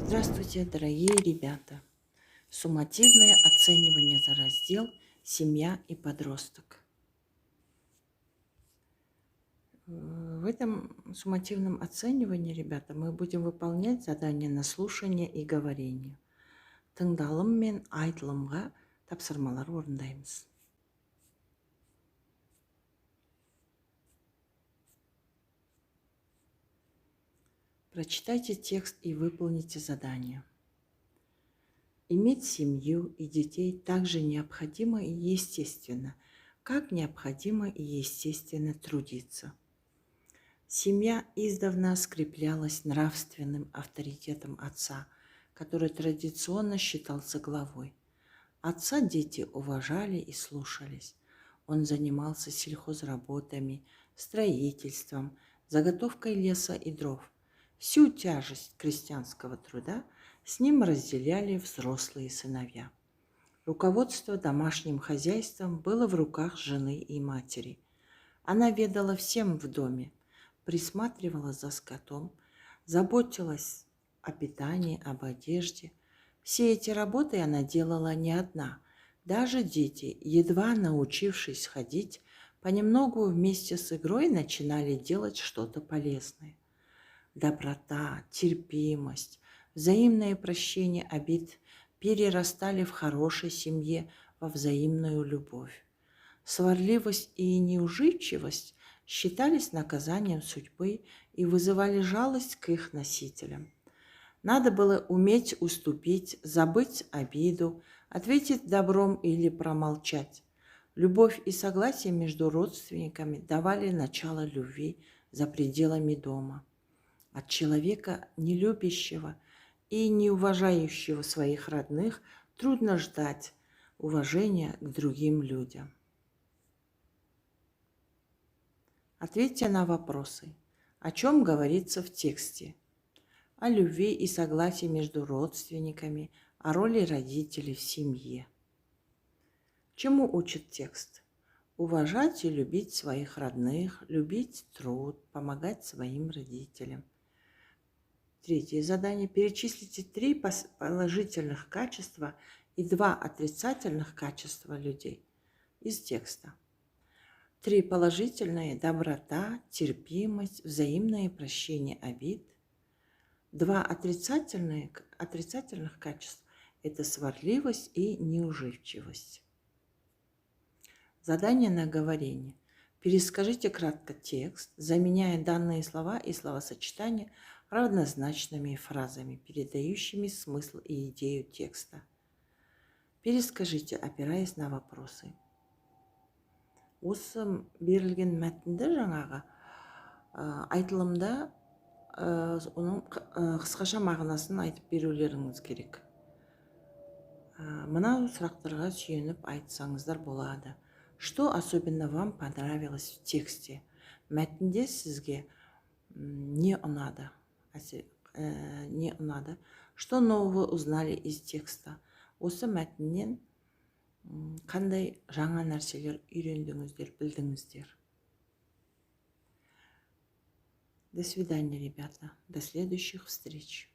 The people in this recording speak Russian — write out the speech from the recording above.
Здравствуйте, дорогие ребята! Суммативное оценивание за раздел «Семья и подросток». В этом суммативном оценивании, ребята, мы будем выполнять задания на слушание и говорение. Тыңдалым мен айтылымға тапсырмалар орындаймыз. Прочитайте текст и выполните задание. Иметь семью и детей так же необходимо и естественно, как необходимо и естественно трудиться. Семья издавна скреплялась нравственным авторитетом отца, который традиционно считался главой. Отца дети уважали и слушались. Он занимался сельхозработами, строительством, заготовкой леса и дров. Всю тяжесть крестьянского труда с ним разделяли взрослые сыновья. Руководство домашним хозяйством было в руках жены и матери. Она ведала всем в доме, присматривала за скотом, заботилась о питании, об одежде. Все эти работы она делала не одна. Даже дети, едва научившись ходить, понемногу вместе с игрой начинали делать что-то полезное. Доброта, терпимость, взаимное прощение обид перерастали в хорошей семье во взаимную любовь. Сварливость и неуживчивость считались наказанием судьбы и вызывали жалость к их носителям. Надо было уметь уступить, забыть обиду, ответить добром или промолчать. Любовь и согласие между родственниками давали начало любви за пределами дома. От человека, не любящего и не уважающего своих родных, трудно ждать уважения к другим людям. Ответьте на вопросы. О чем говорится в тексте? О любви и согласии между родственниками, о роли родителей в семье. Чему учит текст? Уважать и любить своих родных, любить труд, помогать своим родителям. Третье задание. Перечислите 3 положительных качества и 2 отрицательных качества людей из текста. 3 положительные – доброта, терпимость, взаимное прощение обид. 2 отрицательных качества – это сварливость и неуживчивость. Задание на говорение. Перескажите кратко текст, заменяя данные слова и словосочетания равнозначными фразами, передающими смысл и идею текста. Перескажите, опираясь на вопросы. Осы берілген мәтінді жаңағы айтылымда оның қысқаша мағынасын айтып берулеріңіз керек. Мынау сұрақтарға сүйеніп айтсаңыздар болады. Что особенно вам понравилось в тексте? Мәтінде сізге не ұнады? Что нового узнали из текста? Осы мәтіннен қандай жаңа нәрселер үйрендіңіздер, білдіңіздер? До свидания, ребята. До следующих встреч.